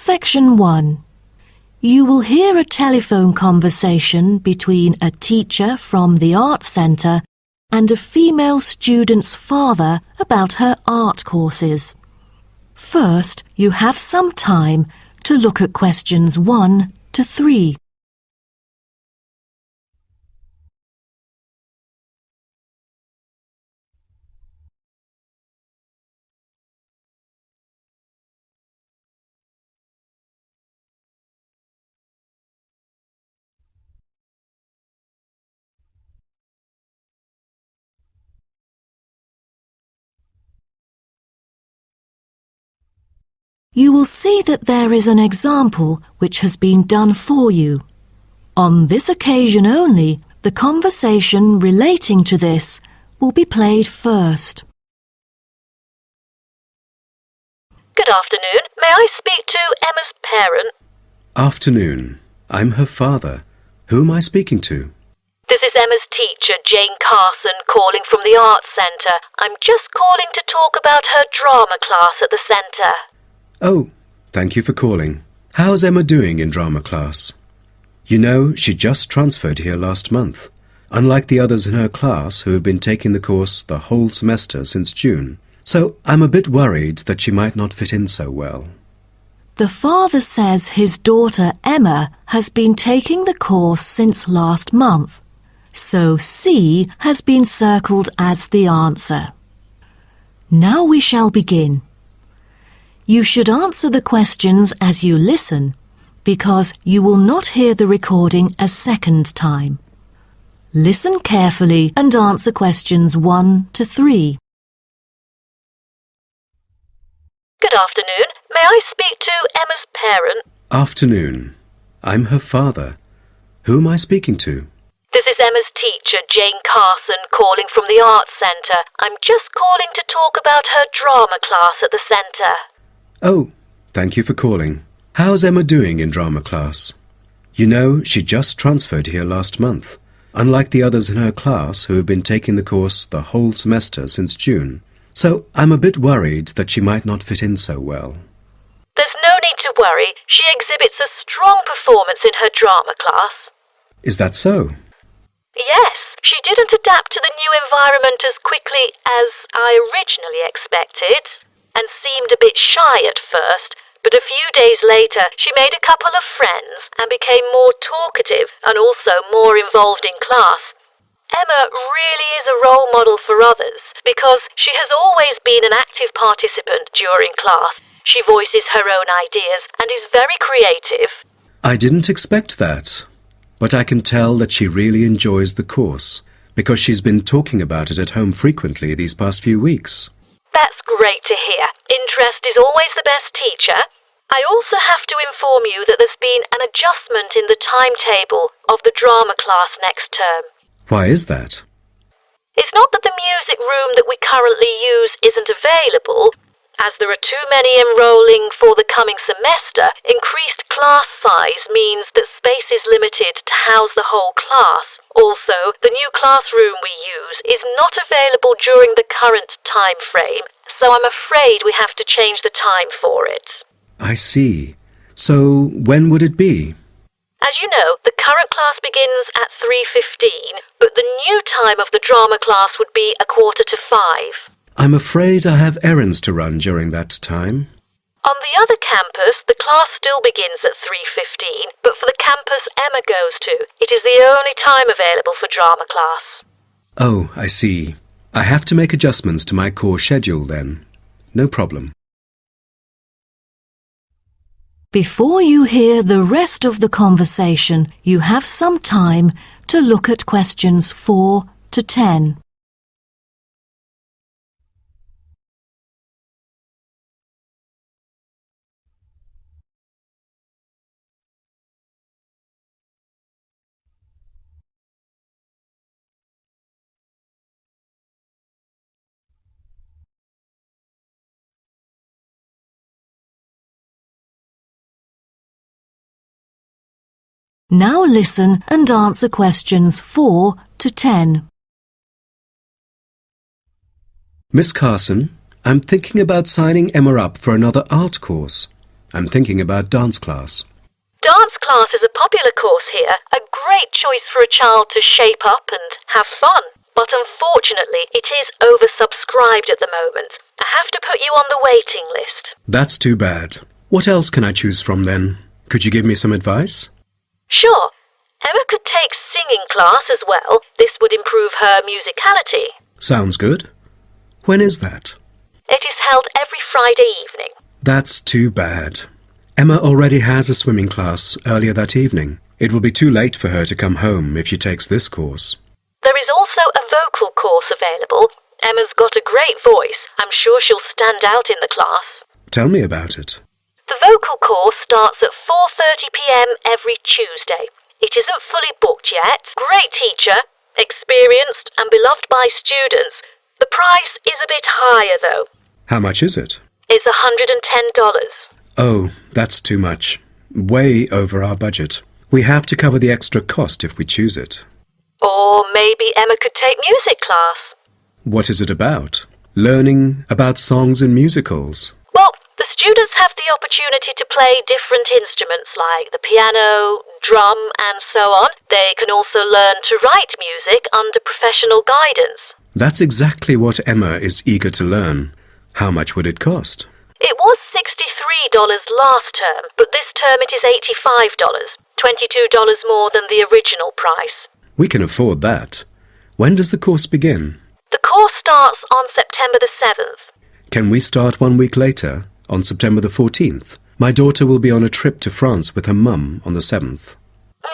Section 1. You will hear a telephone conversation between a teacher from the art centre and a female student's father about her art courses. First, you have some time to look at questions 1 to 3. You will see that there is an example which has been done for you. On this occasion only, the conversation relating to this will be played first. Good afternoon. May I speak to Emma's parent? Afternoon. I'm her father. Who am I speaking to? This is Emma's teacher, Jane Carson, calling from the Arts Centre. I'm just calling to talk about her drama class at the centre. Oh, thank you for calling. How's Emma doing in drama class? You know, she just transferred here last month, unlike the others in her class who have been taking the course the whole semester since June. So I'm a bit worried that she might not fit in so well. The father says his daughter Emma has been taking the course since last month, so C has been circled as the answer. Now we shall begin. You should answer the questions as you listen, because you will not hear the recording a second time. Listen carefully and answer questions 1 to 3. Good afternoon. May I speak to Emma's parent? Afternoon. I'm her father. Who am I speaking to? This is Emma's teacher, Jane Carson, calling from the Arts Centre. I'm just calling to talk about her drama class at the centre. Oh, thank you for calling. How's Emma doing in drama class? You know, she just transferred here last month, unlike the others in her class who have been taking the course the whole semester since June. So I'm a bit worried that she might not fit in so well. There's no need to worry. She exhibits a strong performance in her drama class. Is that so? Yes, she didn't adapt to the new environment as quickly as I originally expected, and seemed a bit shy at first, but a few days later she made a couple of friends and became more talkative and also more involved in class. Emma really is a role model for others because she has always been an active participant during class. She voices her own ideas and is very creative. I didn't expect that, but I can tell that she really enjoys the course because she's been talking about it at home frequently these past few weeks. That's great to hear. Interest is always the best teacher. I also have to inform you that there's been an adjustment in the timetable of the drama class next term. Why is that? It's not that the music room that we currently use isn't available. As there are too many enrolling for the coming semester, increased class size means that space is limited to house the whole class. Also, the new classroom we use is not available during the current time frame, so I'm afraid we have to change the time for it. I see. So when would it be? As you know, the current class begins at 3:15, but the new time of the drama class would be 4:45. I'm afraid I have errands to run during that time. On the other campus, the class still begins at 3:15, but for the campus Emma goes to, it is the only time available for drama class. Oh, I see. I have to make adjustments to my course schedule then. No problem. Before you hear the rest of the conversation, you have some time to look at questions 4 to 10. Now listen and answer questions 4 to 10. Miss Carson, I'm thinking about signing Emma up for another art course. I'm thinking about dance class. Dance class is a popular course here, a great choice for a child to shape up and have fun. But unfortunately, it is oversubscribed at the moment. I have to put you on the waiting list. That's too bad. What else can I choose from then? Could you give me some advice? Sure. Emma could take singing class as well. This would improve her musicality. Sounds good. When is that? It is held every Friday evening. That's too bad. Emma already has a swimming class earlier that evening. It will be too late for her to come home if she takes this course. There is also a vocal course available. Emma's got a great voice. I'm sure she'll stand out in the class. Tell me about it. The vocal course starts at 4:30 p.m. every Tuesday. It isn't fully booked yet. Great teacher, experienced and beloved by students. The price is a bit higher though. How much is it? It's $110. Oh, that's too much. Way over our budget. We have to cover the extra cost if we choose it. Or maybe Emma could take music class. What is it about? Learning about songs and musicals. Well, the students have the opportunity to play different instruments like the piano, drum and so on. They can also learn to write music under professional guidance. That's exactly what Emma is eager to learn. How much would it cost? It was $63 last term, but this term it is $85, $22 more than the original price. We can afford that. When does the course begin? The course starts on September the 7th. Can we start 1 week later, on September the 14th? My daughter will be on a trip to France with her mum on the 7th.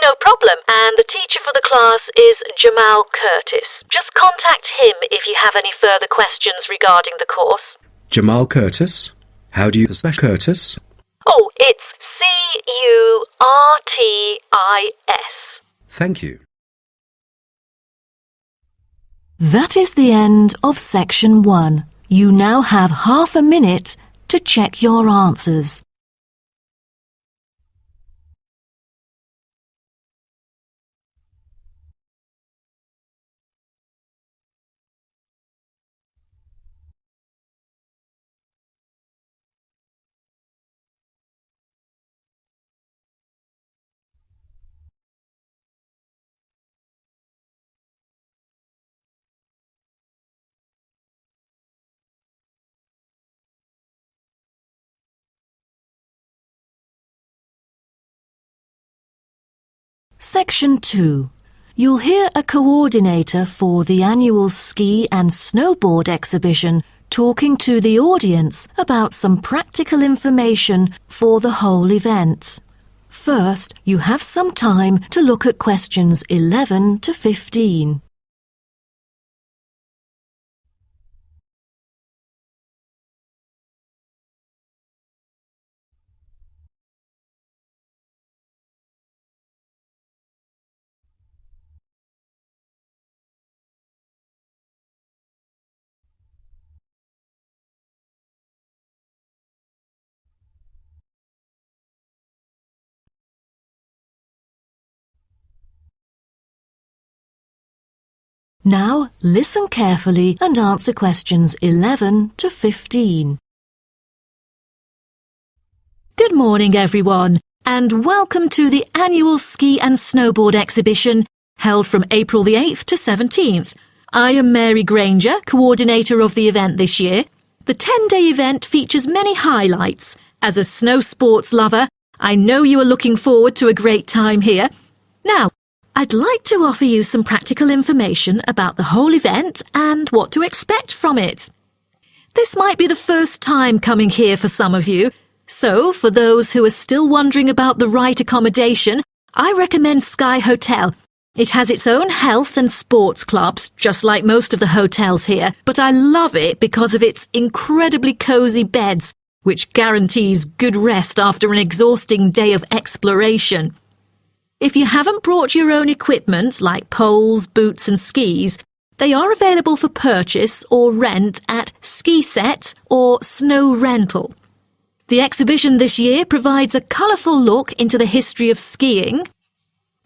No problem, and the teacher for the class is Jamal Curtis. Just contact him if you have any further questions regarding the course. Jamal Curtis? How do you spell Curtis? Oh, it's Curtis. Thank you. That is the end of section 1. You now have half a minute to check your answers. Section 2. You'll hear a coordinator for the annual ski and snowboard exhibition talking to the audience about some practical information for the whole event. First, you have some time to look at questions 11 to 15. Now, listen carefully and answer questions 11 to 15. Good morning, everyone, and welcome to the annual ski and snowboard exhibition held from April the 8th to 17th. I am Mary Granger, coordinator of the event this year. The 10-day event features many highlights. As a snow sports lover, I know you are looking forward to a great time here. Now, I'd like to offer you some practical information about the whole event and what to expect from it. This might be the first time coming here for some of you, so for those who are still wondering about the right accommodation, I recommend Sky Hotel. It has its own health and sports clubs, just like most of the hotels here, but I love it because of its incredibly cosy beds, which guarantees good rest after an exhausting day of exploration. If you haven't brought your own equipment, like poles, boots and skis, they are available for purchase or rent at Ski Set or Snow Rental. The exhibition this year provides a colourful look into the history of skiing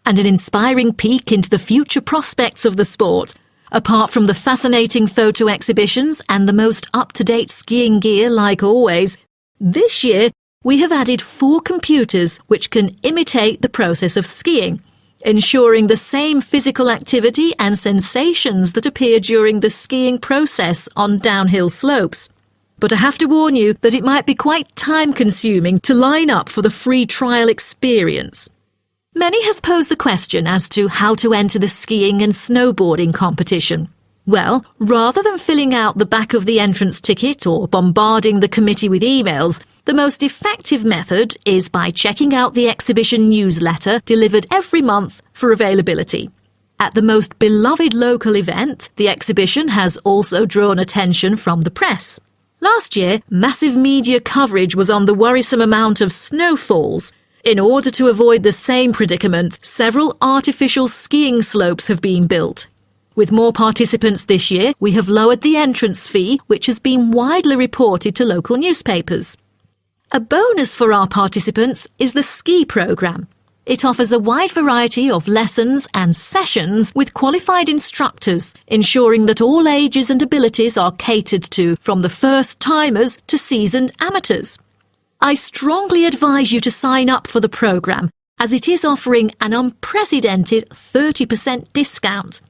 and an inspiring peek into the future prospects of the sport. Apart from the fascinating photo exhibitions and the most up-to-date skiing gear like always, this year We have added 4 computers which can imitate the process of skiing, ensuring the same physical activity and sensations that appear during the skiing process on downhill slopes. But I have to warn you that it might be quite time-consuming to line up for the free trial experience. Many have posed the question as to how to enter the skiing and snowboarding competition. Well, rather than filling out the back of the entrance ticket or bombarding the committee with emails, the most effective method is by checking out the exhibition newsletter delivered every month for availability. At the most beloved local event, the exhibition has also drawn attention from the press. Last year, massive media coverage was on the worrisome amount of snowfalls. In order to avoid the same predicament, several artificial skiing slopes have been built. With more participants this year, we have lowered the entrance fee, which has been widely reported to local newspapers. A bonus for our participants is the ski programme. It offers a wide variety of lessons and sessions with qualified instructors, ensuring that all ages and abilities are catered to, from the first-timers to seasoned amateurs. I strongly advise you to sign up for the programme, as it is offering an unprecedented 30% discount.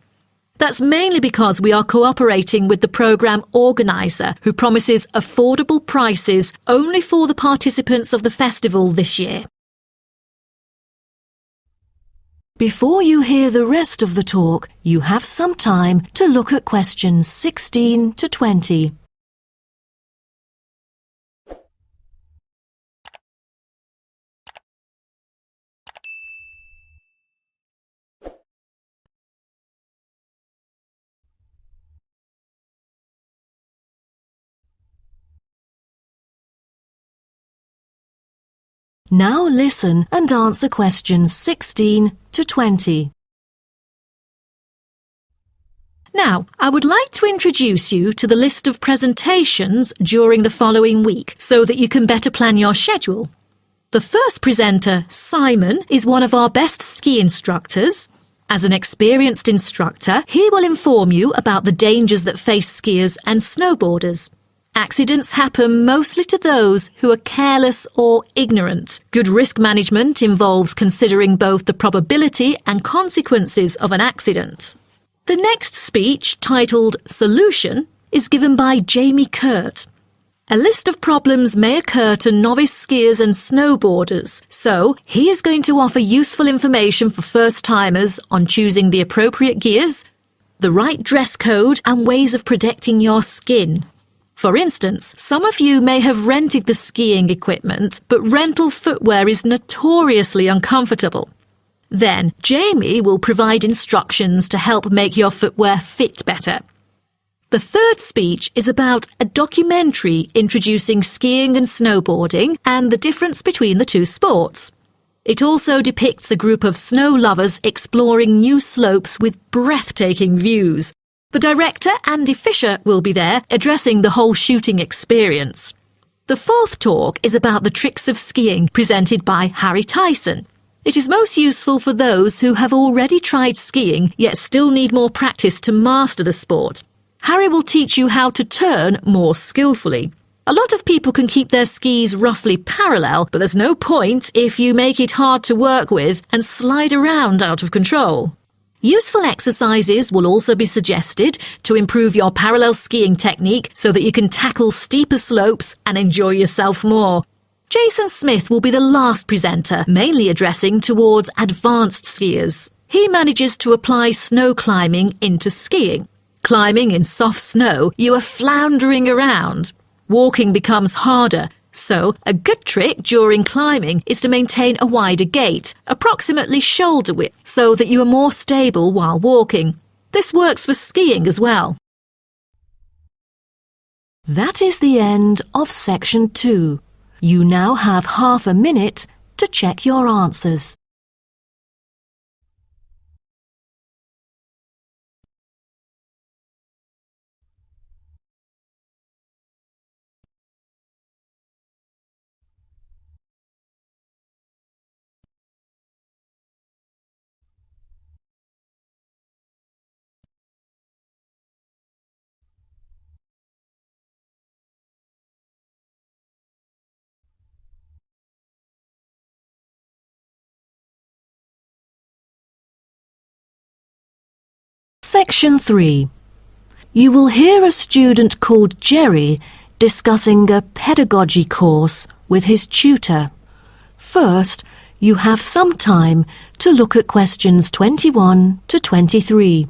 That's mainly because we are cooperating with the programme organiser, who promises affordable prices only for the participants of the festival this year. Before you hear the rest of the talk, you have some time to look at questions 16 to 20. Now listen and answer questions 16 to 20. Now, I would like to introduce you to the list of presentations during the following week so that you can better plan your schedule. The first presenter, Simon, is one of our best ski instructors. As an experienced instructor, he will inform you about the dangers that face skiers and snowboarders. Accidents happen mostly to those who are careless or ignorant. Good risk management involves considering both the probability and consequences of an accident. The next speech, titled Solution, is given by Jamie Kurt. A list of problems may occur to novice skiers and snowboarders, so he is going to offer useful information for first-timers on choosing the appropriate gears, the right dress code, and ways of protecting your skin. For instance, some of you may have rented the skiing equipment, but rental footwear is notoriously uncomfortable. Then, Jamie will provide instructions to help make your footwear fit better. The third speech is about a documentary introducing skiing and snowboarding and the difference between the two sports. It also depicts a group of snow lovers exploring new slopes with breathtaking views. The director, Andy Fisher, will be there, addressing the whole shooting experience. The fourth talk is about the tricks of skiing, presented by Harry Tyson. It is most useful for those who have already tried skiing, yet still need more practice to master the sport. Harry will teach you how to turn more skillfully. A lot of people can keep their skis roughly parallel, but there's no point if you make it hard to work with and slide around out of control. Useful exercises will also be suggested to improve your parallel skiing technique so that you can tackle steeper slopes and enjoy yourself more. Jason Smith will be the last presenter, mainly addressing towards advanced skiers. He manages to apply snow climbing into skiing. Climbing in soft snow, you are floundering around. Walking becomes harder. So, a good trick during climbing is to maintain a wider gait, approximately shoulder width, so that you are more stable while walking. This works for skiing as well. That is the end of section 2. You now have half a minute to check your answers. Section 3. You will hear a student called Jerry discussing a pedagogy course with his tutor. First, you have some time to look at questions 21 to 23.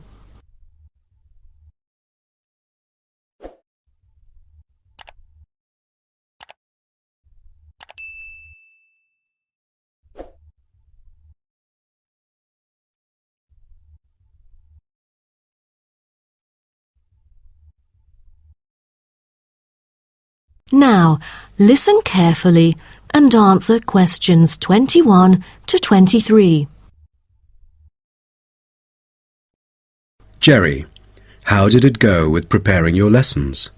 Now, listen carefully and answer questions 21 to 23. Jerry, how did it go with preparing your lessons?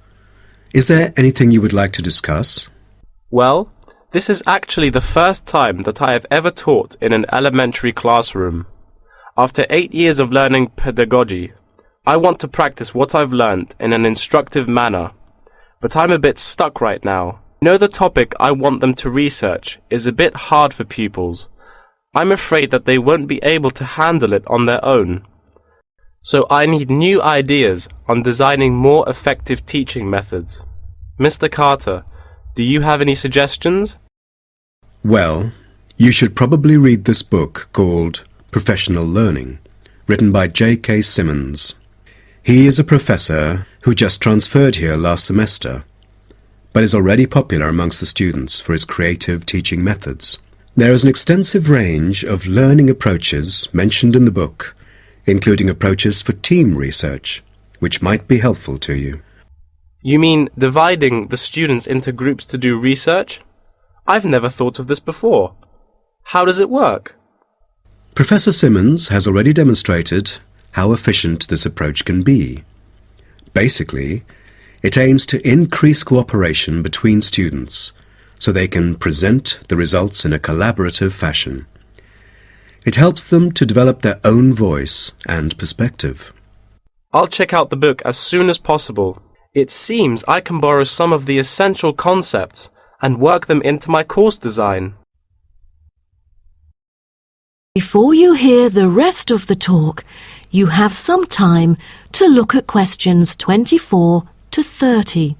Is there anything you would like to discuss? Well, this is actually the first time that I have ever taught in an elementary classroom. After 8 years of learning pedagogy, I want to practice what I've learned in an instructive manner. But I'm a bit stuck right now. I know the topic I want them to research is a bit hard for pupils. I'm afraid that they won't be able to handle it on their own. So I need new ideas on designing more effective teaching methods. Mr. Carter, do you have any suggestions? Well, you should probably read this book called Professional Learning, written by J.K. Simmons. He is a professor who just transferred here last semester, but is already popular amongst the students for his creative teaching methods. There is an extensive range of learning approaches mentioned in the book, including approaches for team research, which might be helpful to you. You mean dividing the students into groups to do research? I've never thought of this before. How does it work? Professor Simmons has already demonstrated how efficient this approach can be. Basically, it aims to increase cooperation between students so they can present the results in a collaborative fashion. It helps them to develop their own voice and perspective. I'll check out the book as soon as possible. It seems I can borrow some of the essential concepts and work them into my course design. Before you hear the rest of the talk, you have some time to look at questions 24 to 30.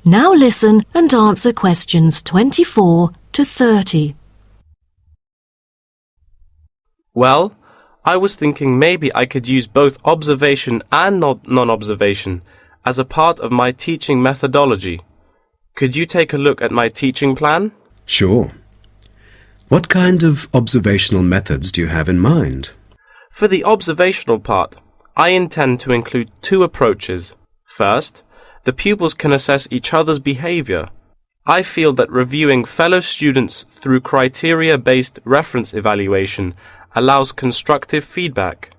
Now listen and answer questions 24 to 30. Well, I was thinking maybe I could use both observation and non-observation as a part of my teaching methodology. Could you take a look at my teaching plan? Sure. What kind of observational methods do you have in mind? For the observational part, I intend to include two approaches. First, the pupils can assess each other's behavior. I feel that reviewing fellow students through criteria-based reference evaluation allows constructive feedback.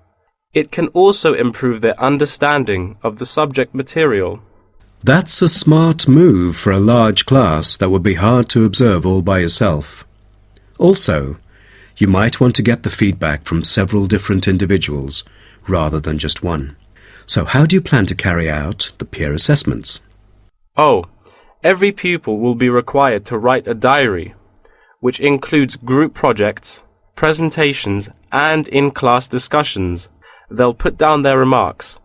It can also improve their understanding of the subject material. That's a smart move for a large class that would be hard to observe all by yourself. Also, you might want to get the feedback from several different individuals rather than just one. So how do you plan to carry out the peer assessments? Oh, every pupil will be required to write a diary, which includes group projects, presentations, and in-class discussions. They'll put down their remarks.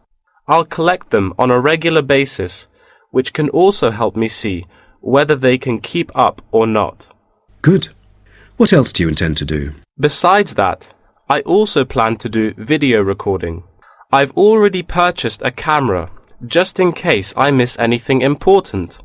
I'll collect them on a regular basis, which can also help me see whether they can keep up or not. Good. What else do you intend to do? Besides that, I also plan to do video recording. I've already purchased a camera, just in case I miss anything important.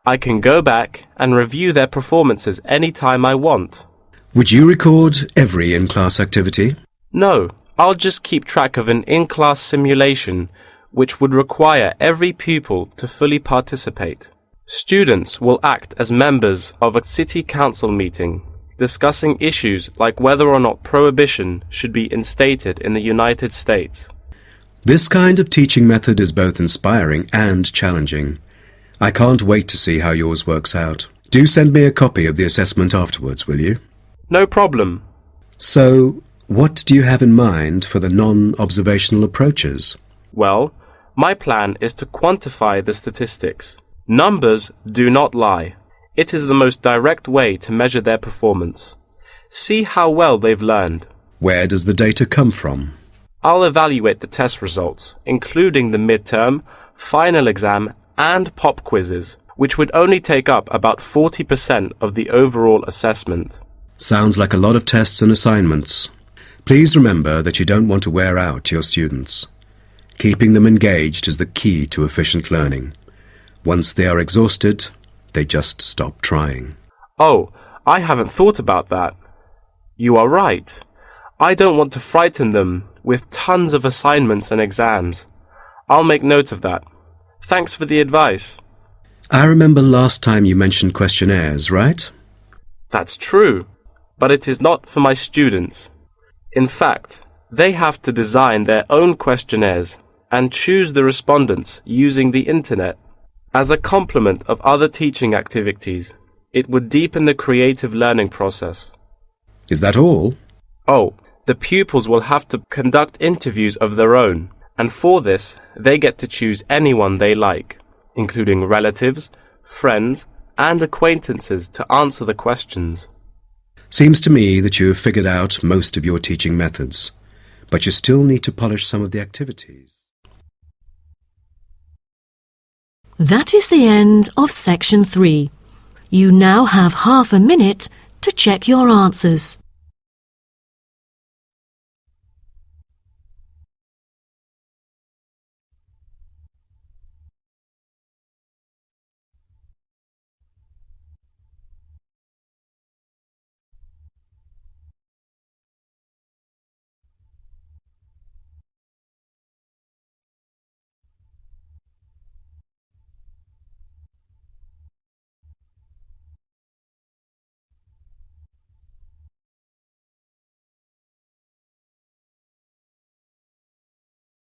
I can go back and review their performances anytime I want. Would you record every in-class activity? No, I'll just keep track of an in-class simulation, which would require every pupil to fully participate. Students will act as members of a city council meeting, discussing issues like whether or not prohibition should be instated in the United States. This kind of teaching method is both inspiring and challenging. I can't wait to see how yours works out. Do send me a copy of the assessment afterwards, will you? No problem. So, what do you have in mind for the non-observational approaches? Well, my plan is to quantify the statistics. Numbers do not lie. It is the most direct way to measure their performance. See how well they've learned. Where does the data come from? I'll evaluate the test results, including the midterm, final exam, and pop quizzes, which would only take up about 40% of the overall assessment. Sounds like a lot of tests and assignments. Please remember that you don't want to wear out your students. Keeping them engaged is the key to efficient learning. Once they are exhausted, they just stop trying. Oh, I haven't thought about that. You are right. I don't want to frighten them with tons of assignments and exams. I'll make note of that. Thanks for the advice. I remember last time you mentioned questionnaires, right? That's true, but it is not for my students. In fact, they have to design their own questionnaires and choose the respondents using the internet. As a complement of other teaching activities, it would deepen the creative learning process. Is that all? Oh, the pupils will have to conduct interviews of their own, and for this, they get to choose anyone they like, including relatives, friends, and acquaintances to answer the questions. Seems to me that you have figured out most of your teaching methods, but you still need to polish some of the activities. That is the end of section 3. You now have half a minute to check your answers.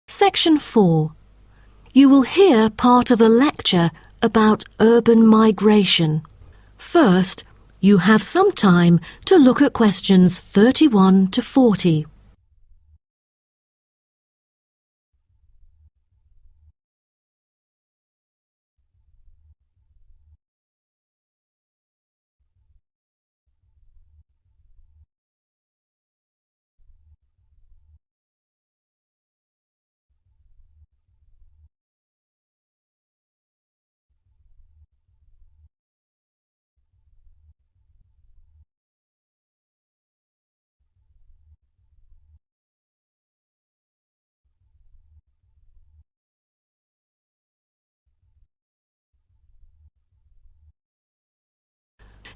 Section 4. You will hear part of a lecture about urban migration. First, you have some time to look at questions 31 to 40.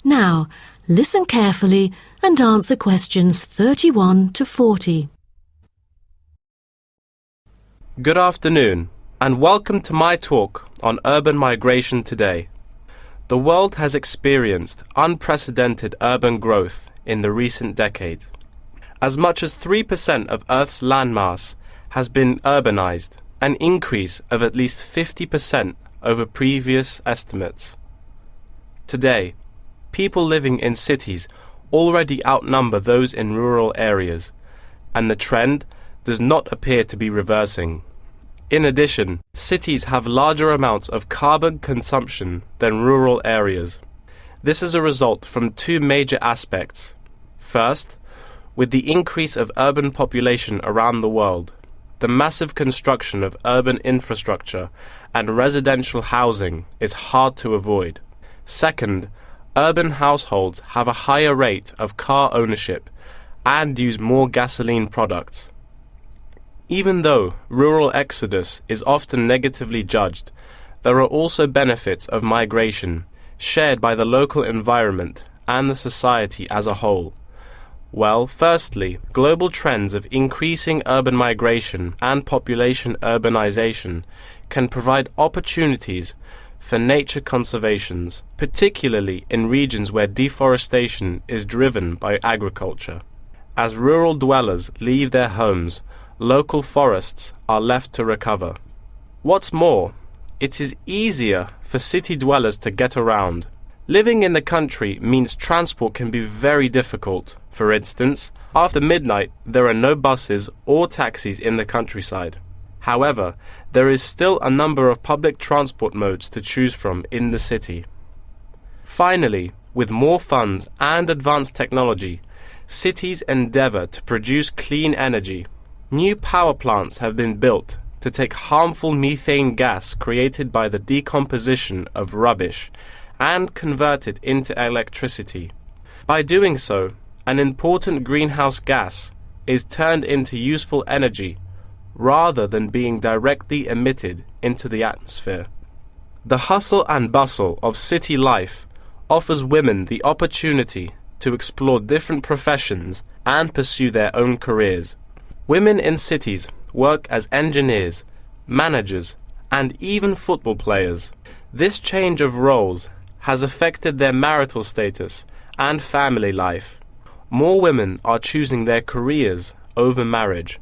Now, listen carefully and answer questions 31 to 40. Good afternoon, and welcome to my talk on urban migration today. The world has experienced unprecedented urban growth in the recent decades. As much as 3% of Earth's landmass has been urbanized, an increase of at least 50% over previous estimates. Today, people living in cities already outnumber those in rural areas, and the trend does not appear to be reversing. In addition, cities have larger amounts of carbon consumption than rural areas. This is a result from two major aspects. First, with the increase of urban population around the world, the massive construction of urban infrastructure and residential housing is hard to avoid. Second, urban households have a higher rate of car ownership and use more gasoline products. Even though rural exodus is often negatively judged, there are also benefits of migration shared by the local environment and the society as a whole. Well, firstly, global trends of increasing urban migration and population urbanization can provide opportunities for nature conservations, particularly in regions where deforestation is driven by agriculture. As rural dwellers leave their homes, local forests are left to recover. What's more, it is easier for city dwellers to get around. Living in the country means transport can be very difficult. For instance, after midnight, there are no buses or taxis in the countryside. However, there is still a number of public transport modes to choose from in the city. Finally, with more funds and advanced technology, cities endeavor to produce clean energy. New power plants have been built to take harmful methane gas created by the decomposition of rubbish and convert it into electricity. By doing so, an important greenhouse gas is turned into useful energy rather than being directly emitted into the atmosphere. The hustle and bustle of city life offers women the opportunity to explore different professions and pursue their own careers. Women in cities work as engineers, managers, and even football players. This change of roles has affected their marital status and family life. More women are choosing their careers over marriage,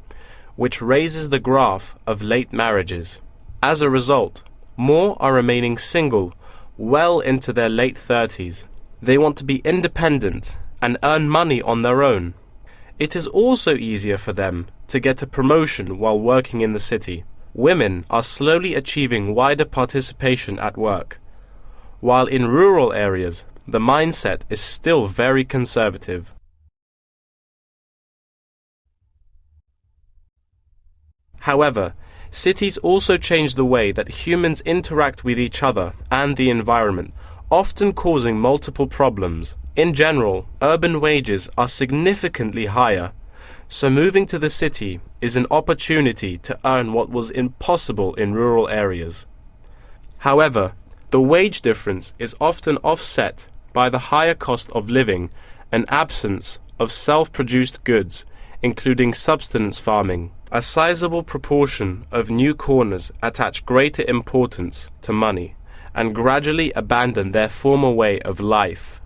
which raises the graph of late marriages. As a result, more are remaining single well into their late 30s. They want to be independent and earn money on their own. It is also easier for them to get a promotion while working in the city. Women are slowly achieving wider participation at work, while in rural areas, the mindset is still very conservative. However, cities also change the way that humans interact with each other and the environment, often causing multiple problems. In general, urban wages are significantly higher, so moving to the city is an opportunity to earn what was impossible in rural areas. However, the wage difference is often offset by the higher cost of living and absence of self-produced goods, including subsistence farming. A sizable proportion of new corners attach greater importance to money and gradually abandon their former way of life,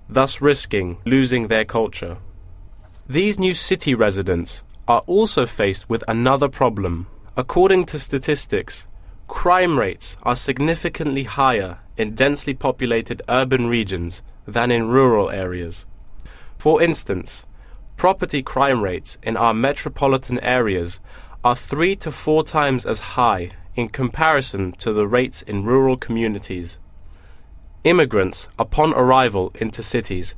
thus risking losing their culture. These new city residents are also faced with another problem. According to statistics, crime rates are significantly higher in densely populated urban regions than in rural areas. For instance, property crime rates in our metropolitan areas are 3 to 4 times as high in comparison to the rates in rural communities. Immigrants, upon arrival into cities,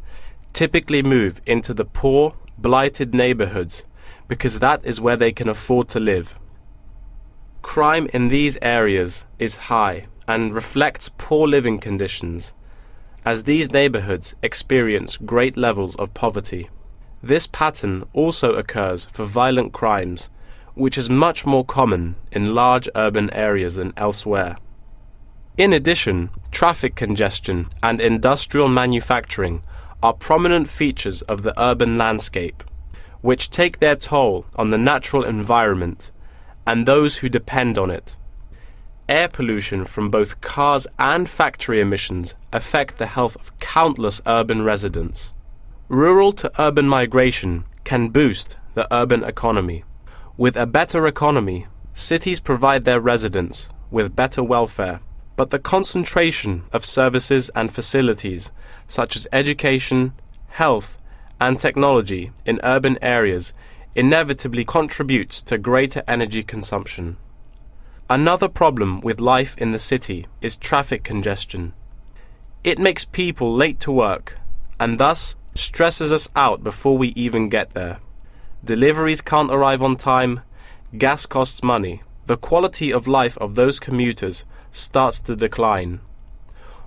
typically move into the poor, blighted neighborhoods because that is where they can afford to live. Crime in these areas is high and reflects poor living conditions, as these neighborhoods experience great levels of poverty. This pattern also occurs for violent crimes, which is much more common in large urban areas than elsewhere. In addition, traffic congestion and industrial manufacturing are prominent features of the urban landscape, which take their toll on the natural environment and those who depend on it. Air pollution from both cars and factory emissions affect the health of countless urban residents. Rural to urban migration can boost the urban economy. With a better economy, cities provide their residents with better welfare, but the concentration of services and facilities such as education, health, and technology in urban areas inevitably contributes to greater energy consumption. Another problem with life in the city is traffic congestion. It makes people late to work and thus stresses us out before we even get there. Deliveries can't arrive on time, gas costs money. The quality of life of those commuters starts to decline.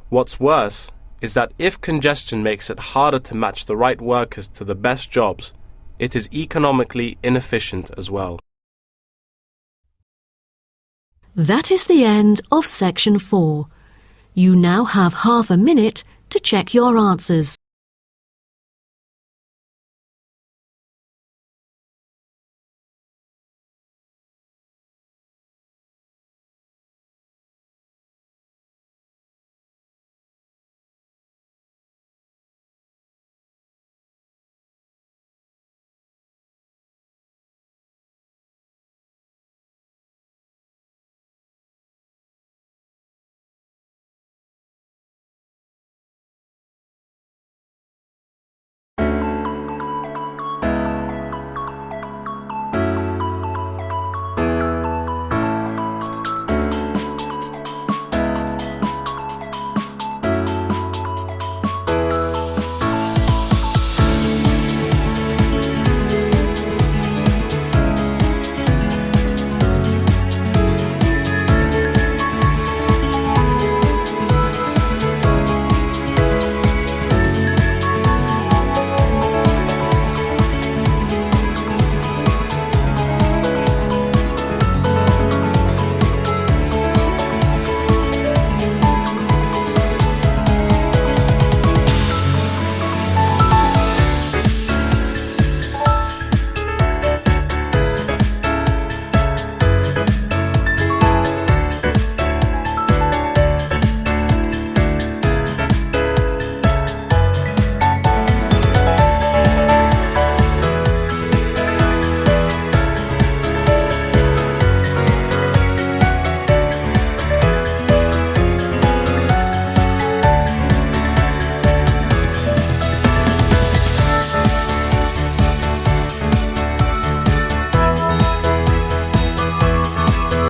What's worse is that if congestion makes it harder to match the right workers to the best jobs, it is economically inefficient as well. That is the end of section 4. You now have half a minute to check your answers.